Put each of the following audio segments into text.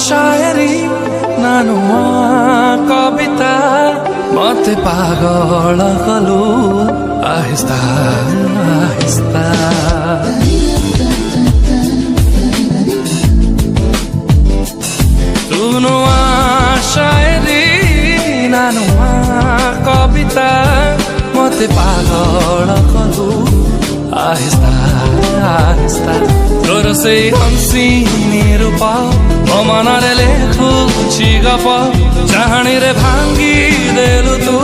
शायरी नानुआ कविता मते पागल कलु आहिस्ता आहिस्ता तुनुआ शायरी नानुआ कविता मते पागल कलु आहिस्ता आहिस्ता तोर से हंसिनी रूप मो मनरे लेखुछि गप चाहणी रे भांगी देलु तू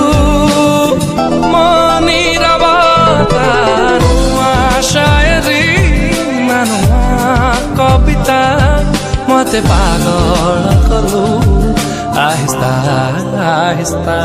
मो नीरवता नुआ शायरी नुआ कविता मते पागल कलु आहिस्ता आहिस्ता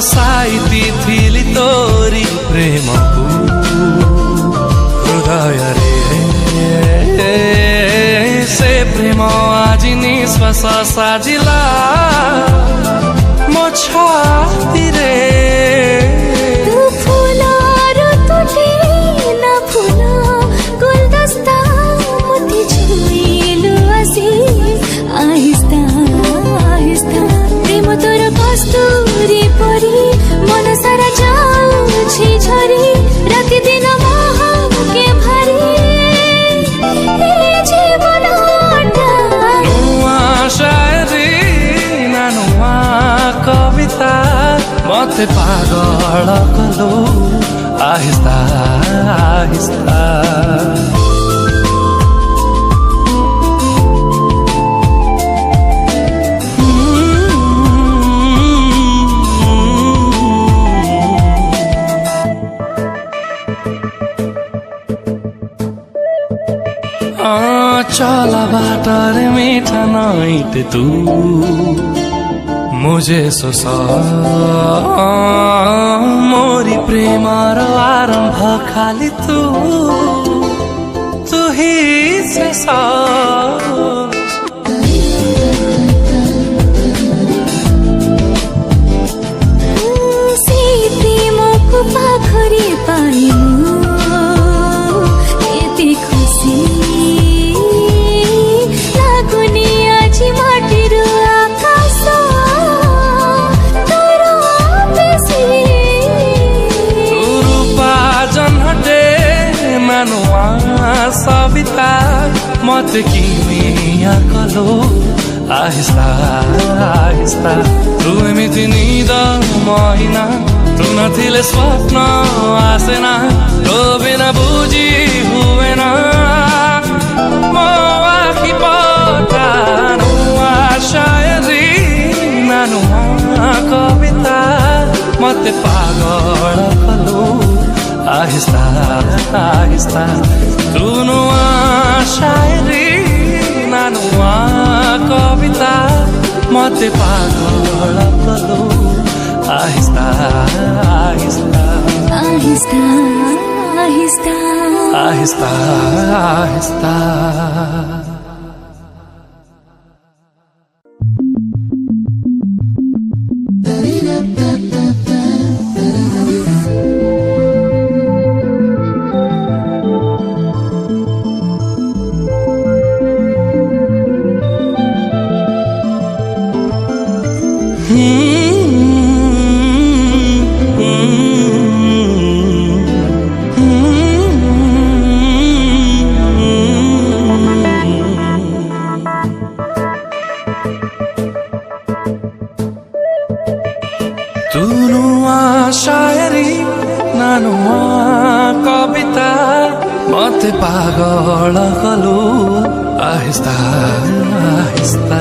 साइती थिली तोरी प्रेम को हृदय रे से प्रेम आज निश्वास साजिला मो छाती रे तू फूला तुटे ना फूला गुलदस्ता मोती छुईलु आसी आहिस्ता आहिस्ता प्रेम तोर कस्तूरी परी मन सारा जाऊछि झरी राति दिन महके भरी जीवन नुआ शायरी नुआ कविता मते पागल कलु आहिस्ता आहिस्ता चला बाटर मीठा नाइट तू मुझे सोसा मोरी प्रेमार आरंभ खाली तू ही शेष प्रेमको पाखरी पाइनु यति खुसी लागुनी आज माटिर आकाश तर बेसी रूपा जनहटे मानुआ सविता मत किमिया कलो आहिस्ता आहिस्ता तू एमिति निद महिना तू नथिले स्वप्न आसेना तो बिना बुझी हुए ना मो आखि पता नुआ शायरी नुआ कविता मते पागल कलु आहिस्ता आहिस्ता तू नुआ शायरी नुआ कविता मते पागल कलु आहिस्ता आहिस्ता आहिस्ता आहिस्ता आहिस्ता आहिस्ता तू नुआ शायरी नानुआ कविता मते पागल कलु आहिस्ता आहिस्ता